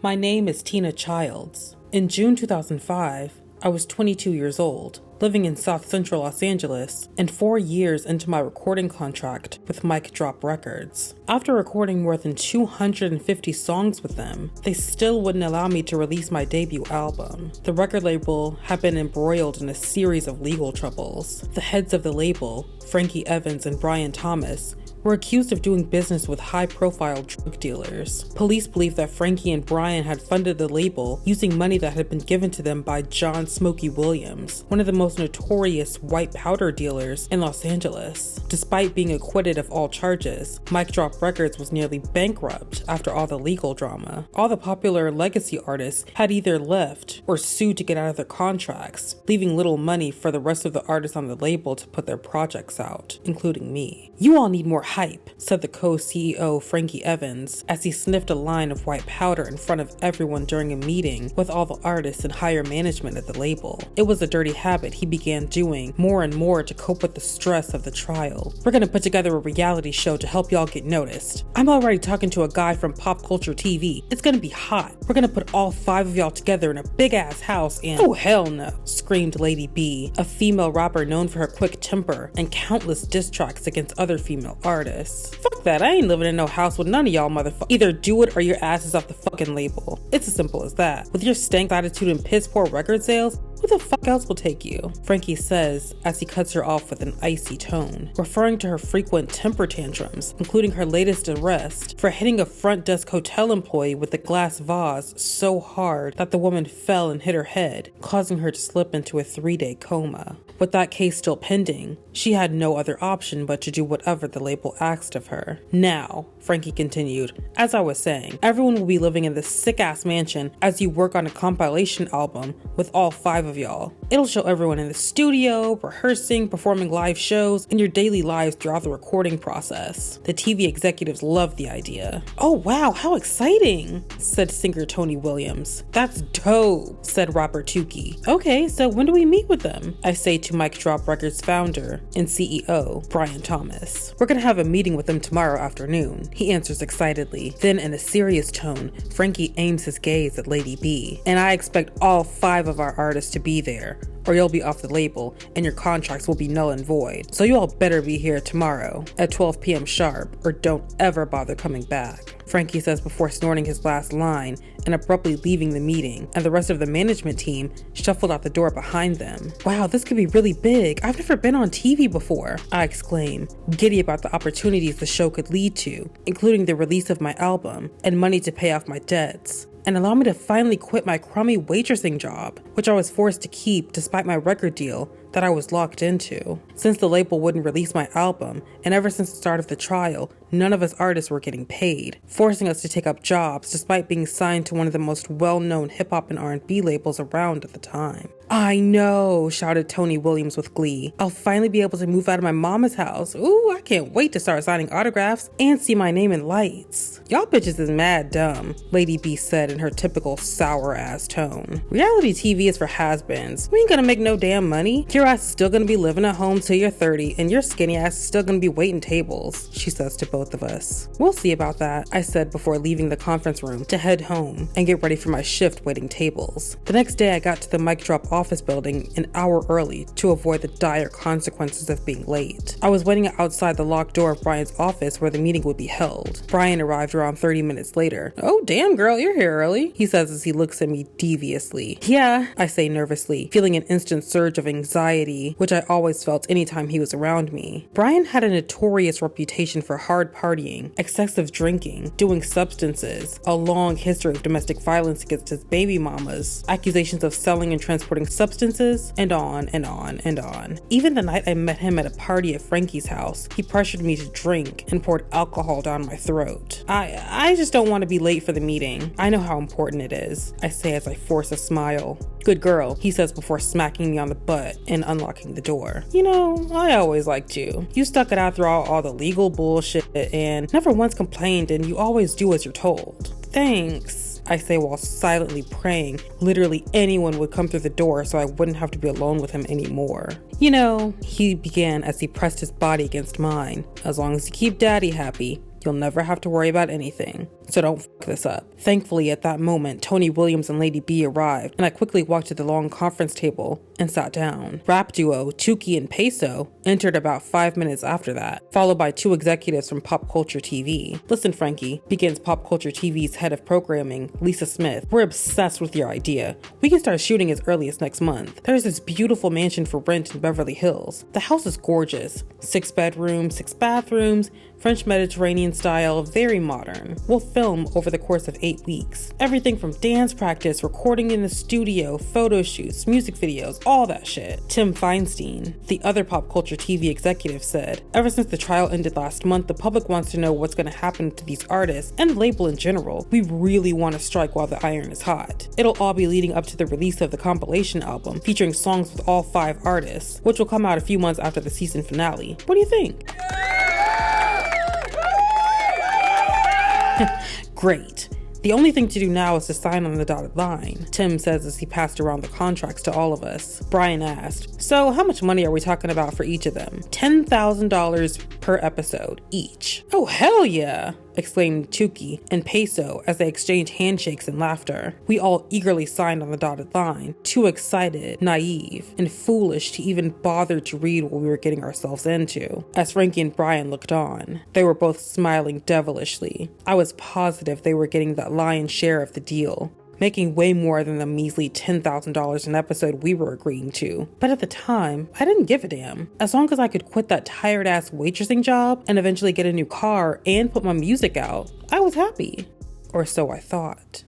My name is Tina Childs. In June 2005, I was 22 years old, living in South Central Los Angeles, and 4 years into my recording contract with Mic Drop Records. After recording more than 250 songs with them, they still wouldn't allow me to release my debut album. The record label had been embroiled in a series of legal troubles. The heads of the label, Frankie Evans and Brian Thomas, were accused of doing business with high-profile drug dealers. Police believe that Frankie and Brian had funded the label using money that had been given to them by John Smokey Williams, one of the most notorious white powder dealers in Los Angeles. Despite being acquitted of all charges, Mic Drop Records was nearly bankrupt after all the legal drama. All the popular legacy artists had either left or sued to get out of their contracts, leaving little money for the rest of the artists on the label to put their projects out, including me. "You all need more hype," said the co-CEO Frankie Evans as he sniffed a line of white powder in front of everyone during a meeting with all the artists and higher management at the label. It was a dirty habit he began doing more and more to cope with the stress of the trial. "We're gonna put together a reality show to help y'all get noticed. I'm already talking to a guy from Pop Culture TV. It's gonna be hot. We're gonna put all 5 of y'all together in a big ass house and—" "Oh hell no," screamed Lady B, a female rapper known for her quick temper and countless diss tracks against other female artists. "Fuck that, I ain't living in no house with none of y'all motherfuckers. Either do it or your ass is off the fucking label. It's as simple as that. With your stank attitude and piss poor record sales, who the fuck else will take you?" Frankie says as he cuts her off with an icy tone, referring to her frequent temper tantrums, including her latest arrest for hitting a front desk hotel employee with a glass vase so hard that the woman fell and hit her head, causing her to slip into a 3-day coma. With that case still pending, she had no other option but to do whatever the label asked of her. "Now," Frankie continued, "as I was saying, everyone will be living in this sick-ass mansion as you work on a compilation album with all 5 of y'all. It'll show everyone in the studio, rehearsing, performing live shows, and your daily lives throughout the recording process." The TV executives loved the idea. "Oh wow, how exciting," said singer Tony Williams. "That's dope," said rapper Tukey. "Okay, so when do we meet with them?" I say to Mic Drop Records founder and CEO, Brian Thomas. "We're gonna have a meeting with them tomorrow afternoon," he answers excitedly. Then in a serious tone, Frankie aims his gaze at Lady B. "And I expect all 5 of our artists to be there, or you'll be off the label and your contracts will be null and void. So you all better be here tomorrow at 12 p.m. sharp, or don't ever bother coming back," Frankie says before snorting his last line and abruptly leaving the meeting, and the rest of the management team shuffled out the door behind them. "Wow, this could be really big. I've never been on TV before," I exclaim, giddy about the opportunities the show could lead to, including the release of my album and money to pay off my debts, and allow me to finally quit my crummy waitressing job, which I was forced to keep despite my record deal that I was locked into. Since the label wouldn't release my album, and ever since the start of the trial, none of us artists were getting paid, forcing us to take up jobs despite being signed to one of the most well-known hip-hop and R&B labels around at the time. "I know," shouted Tony Williams with glee. "I'll finally be able to move out of my mama's house. Ooh, I can't wait to start signing autographs and see my name in lights." "Y'all bitches is mad dumb," Lady B said in her typical sour-ass tone. "Reality TV is for has-beens. We ain't gonna make no damn money. Your ass is still gonna be living at home till you're 30, and your skinny ass is still gonna be waiting tables," she says to both of us. "We'll see about that," I said before leaving the conference room to head home and get ready for my shift waiting tables. The next day I got to the Mic Drop office building an hour early to avoid the dire consequences of being late. I was waiting outside the locked door of Brian's office where the meeting would be held. Brian arrived around 30 minutes later. "Oh damn girl, you're here early," he says as he looks at me deviously. "Yeah," I say nervously, feeling an instant surge of anxiety, which I always felt anytime he was around me. Brian had a notorious reputation for hard partying, excessive drinking, doing substances, a long history of domestic violence against his baby mamas, accusations of selling and transporting substances, and on and on and on. Even the night I met him at a party at Frankie's house, he pressured me to drink and poured alcohol down my throat. I just don't want to be late for the meeting. I know how important it is," I say as I force a smile. "Good girl," he says before smacking me on the butt and unlocking the door. "You know, I always liked you. You stuck it out through all the legal bullshit and never once complained, and you always do as you're told." "Thanks," I say while silently praying literally anyone would come through the door so I wouldn't have to be alone with him anymore. "You know," he began as he pressed his body against mine, "as long as you keep daddy happy, You'll never have to worry about anything. So don't f this up. Thankfully, at that moment, Tony Williams and Lady B arrived, and I quickly walked to the long conference table and sat down. Rap duo Tuki and Peso entered about 5 minutes after that, followed by 2 executives from Pop Culture TV. Listen, Frankie, begins Pop Culture TV's head of programming, Lisa Smith. We're obsessed with your idea. We can start shooting as early as next month. There's this beautiful mansion for rent in Beverly Hills. The house is gorgeous. 6 bedrooms, 6 bathrooms, French Mediterranean style, very modern. We'll film over the course of 8 weeks. Everything from dance practice, recording in the studio, photo shoots, music videos, all that shit. Tim Feinstein, the other Pop Culture TV executive, said, ever since the trial ended last month, the public wants to know what's going to happen to these artists and the label in general. We really want to strike while the iron is hot. It'll all be leading up to the release of the compilation album featuring songs with all 5 artists, which will come out a few months after the season finale. What do you think? Great. The only thing to do now is to sign on the dotted line, Tim says as he passed around the contracts to all of us. Brian asked, so how much money are we talking about for each of them? $10,000 per episode, each. Oh, hell yeah, exclaimed Tuki and Peso as they exchanged handshakes and laughter. We all eagerly signed on the dotted line, too excited, naive, and foolish to even bother to read what we were getting ourselves into. As Frankie and Brian looked on, they were both smiling devilishly. I was positive they were getting the lion's share of the deal, making way more than the measly $10,000 an episode we were agreeing to. But at the time, I didn't give a damn. As long as I could quit that tired-ass waitressing job and eventually get a new car and put my music out, I was happy. Or so I thought.